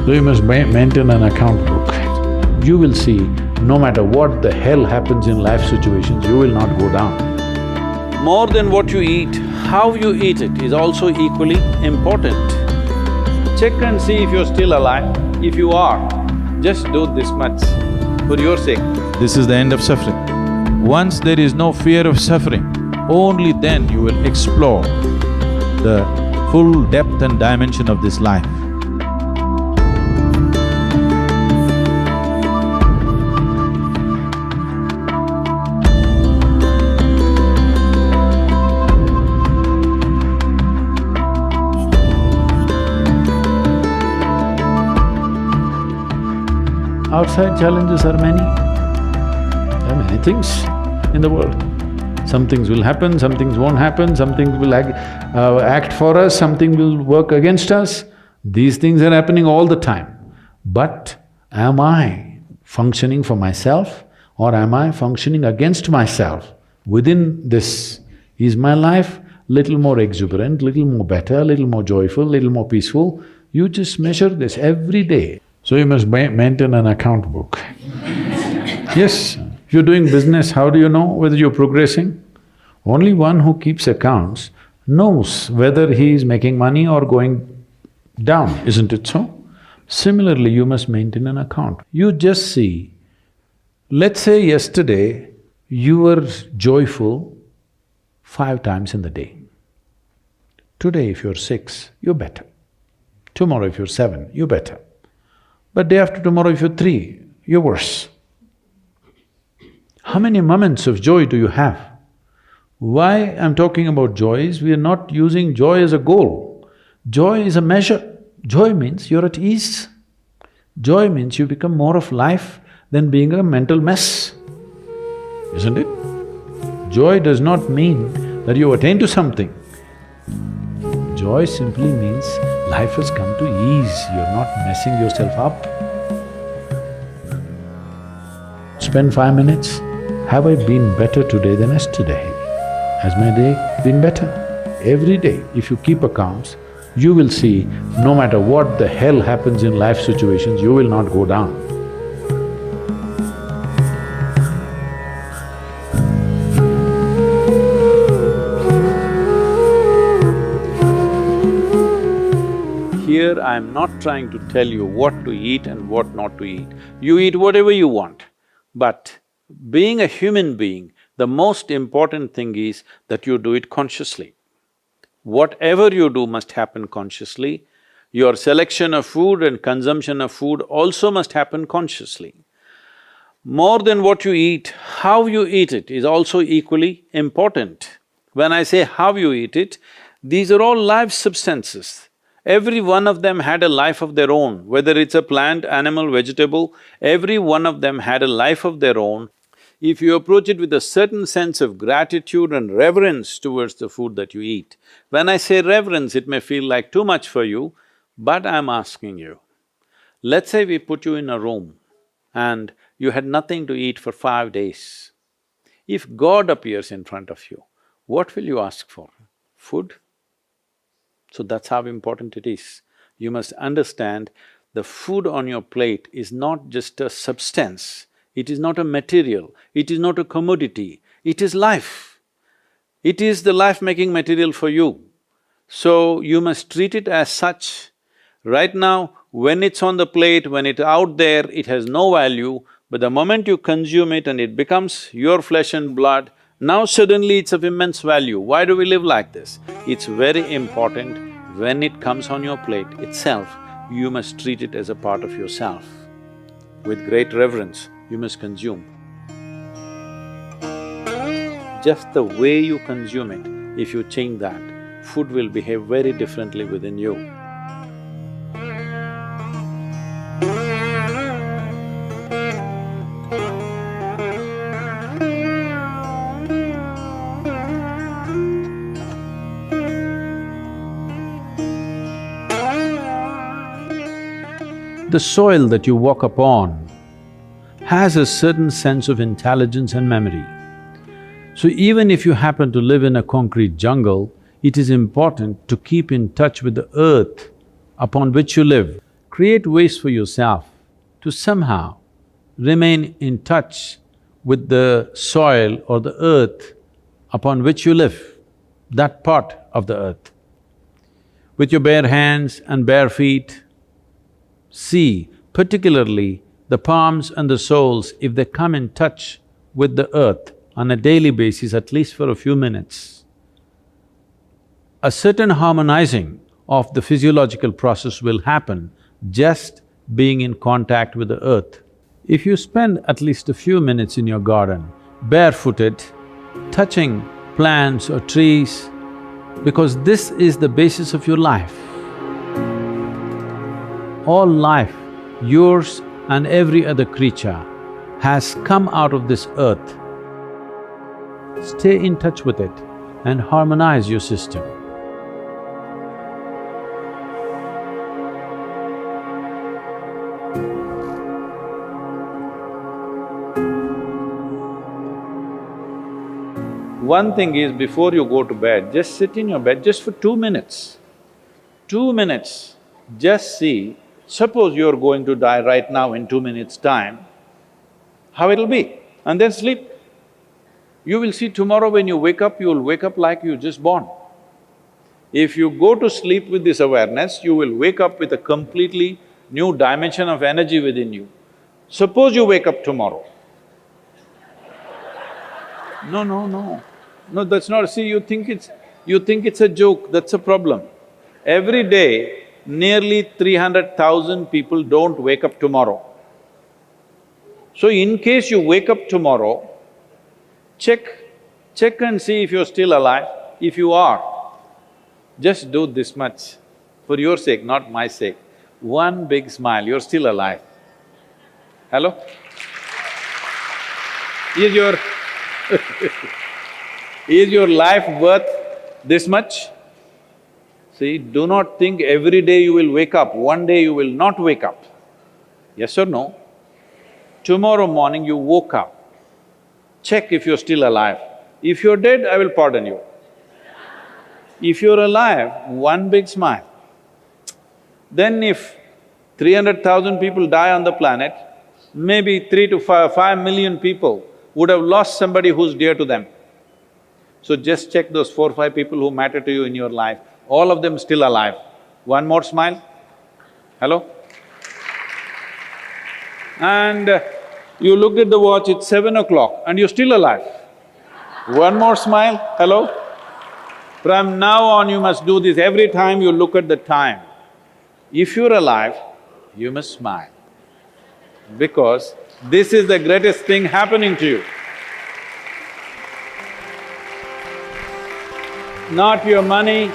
So you must maintain an account book. You will see, no matter what the hell happens in life situations, you will not go down. More than what you eat, how you eat it is also equally important. Check and see if you're still alive. If you are, just do this much for your sake. This is the end of suffering. Once there is no fear of suffering, only then you will explore the full depth and dimension of this life. Outside challenges are many. There are many things in the world. Some things will happen, some things won't happen, some things will act for us, something will work against us. These things are happening all the time. But am I functioning for myself or am I functioning against myself? Within this, is my life little more exuberant, little more better, little more joyful, little more peaceful? You just measure this every day. So you must maintain an account book. Yes, if you're doing business, how do you know whether you're progressing? Only one who keeps accounts knows whether he is making money or going down, isn't it so? Similarly, you must maintain an account. You just see, let's say yesterday you were joyful 5 times in the day. Today if you're 6, you're better. Tomorrow if you're 7, you're better. But day after tomorrow if you're 3, you're worse. How many moments of joy do you have? Why I'm talking about joy is we are not using joy as a goal. Joy is a measure. Joy means you're at ease. Joy means you become more of life than being a mental mess, isn't it? Joy does not mean that you attain to something. Joy simply means life has come to ease, you're not messing yourself up. Spend 5 minutes, have I been better today than yesterday? Has my day been better? Every day, if you keep accounts, you will see, no matter what the hell happens in life situations, you will not go down. Here I'm not trying to tell you what to eat and what not to eat. You eat whatever you want. But being a human being, the most important thing is that you do it consciously. Whatever you do must happen consciously. Your selection of food and consumption of food also must happen consciously. More than what you eat, how you eat it is also equally important. When I say how you eat it, these are all live substances. Every one of them had a life of their own, whether it's a plant, animal, vegetable, every one of them had a life of their own. If you approach it with a certain sense of gratitude and reverence towards the food that you eat, when I say reverence, it may feel like too much for you, but I'm asking you, let's say we put you in a room and you had nothing to eat for 5 days. If God appears in front of you, what will you ask for? Food? So that's how important it is. You must understand the food on your plate is not just a substance, it is not a material, it is not a commodity, it is life. It is the life-making material for you. So you must treat it as such. Right now, when it's on the plate, when it's out there, it has no value, but the moment you consume it and it becomes your flesh and blood, now suddenly it's of immense value. Why do we live like this? It's very important, when it comes on your plate itself, you must treat it as a part of yourself. With great reverence, you must consume. Just the way you consume it, if you change that, food will behave very differently within you. The soil that you walk upon has a certain sense of intelligence and memory. So even if you happen to live in a concrete jungle, it is important to keep in touch with the earth upon which you live. create ways for yourself to somehow remain in touch with the soil or the earth upon which you live, that part of the earth. With your bare hands and bare feet, see particularly the palms and the soles, if they come in touch with the earth on a daily basis, at least for a few minutes, a certain harmonizing of the physiological process will happen just being in contact with the earth. If you spend at least a few minutes in your garden, barefooted, touching plants or trees, because this is the basis of your life. All life, yours and every other creature, has come out of this earth. Stay in touch with it and harmonize your system. One thing is, before you go to bed, just sit in your bed just for 2 minutes. 2 minutes, just see, suppose you're going to die right now in 2 minutes' time, how it'll be, and then sleep. You will see tomorrow when you wake up, you'll wake up like you just born. If you go to sleep with this awareness, you will wake up with a completely new dimension of energy within you. Suppose you wake up tomorrow. No, that's not… See, you think it's a joke, that's a problem. Every day, nearly 300,000 people don't wake up tomorrow. So in case you wake up tomorrow, check and see if you're still alive. If you are, just do this much, for your sake, not my sake. One big smile, you're still alive. Hello? Is your life worth this much? See, do not think every day you will wake up, one day you will not wake up. Yes or no? Tomorrow morning you woke up, check if you're still alive. If you're dead, I will pardon you. If you're alive, one big smile. Then if 300,000 people die on the planet, maybe 3 to 5 million people would have lost somebody who's dear to them. So just check those 4 or 5 people who matter to you in your life, all of them still alive. One more smile. Hello? And you looked at the watch, it's 7 o'clock and you're still alive. One more smile. Hello? From now on you must do this every time you look at the time. If you're alive, you must smile, because this is the greatest thing happening to you. Not your money,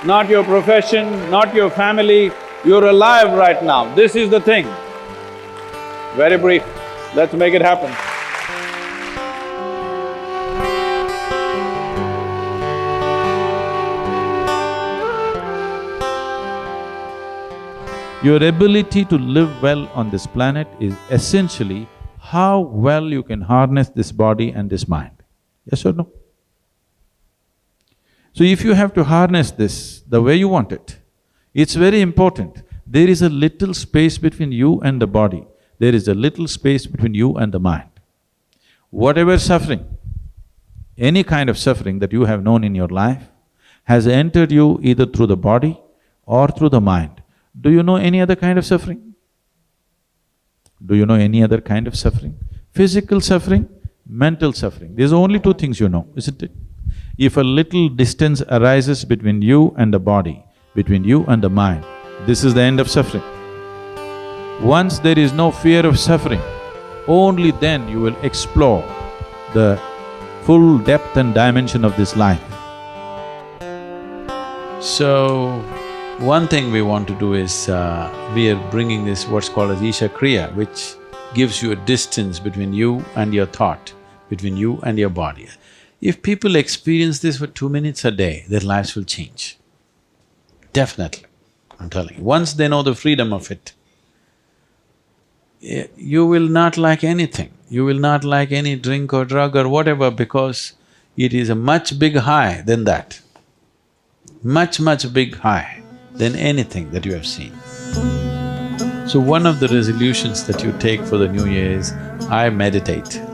not your profession, not your family, you're alive right now, this is the thing. Very brief, let's make it happen. Your ability to live well on this planet is essentially how well you can harness this body and this mind. Yes or no? So if you have to harness this the way you want it, it's very important. There is a little space between you and the body. There is a little space between you and the mind. Whatever suffering, any kind of suffering that you have known in your life has entered you either through the body or through the mind. Do you know any other kind of suffering? Do you know any other kind of suffering? Physical suffering, mental suffering. There's only 2 things you know, isn't it? If a little distance arises between you and the body, between you and the mind, this is the end of suffering. Once there is no fear of suffering, only then you will explore the full depth and dimension of this life. So, one thing we want to do is, we are bringing this what's called as Isha Kriya, which gives you a distance between you and your thought, between you and your body. If people experience this for 2 minutes a day, their lives will change. Definitely, I'm telling you. Once they know the freedom of it, you will not like anything. You will not like any drink or drug or whatever, because it is a much big high than that. Much big high than anything that you have seen. So one of the resolutions that you take for the new year is, I meditate.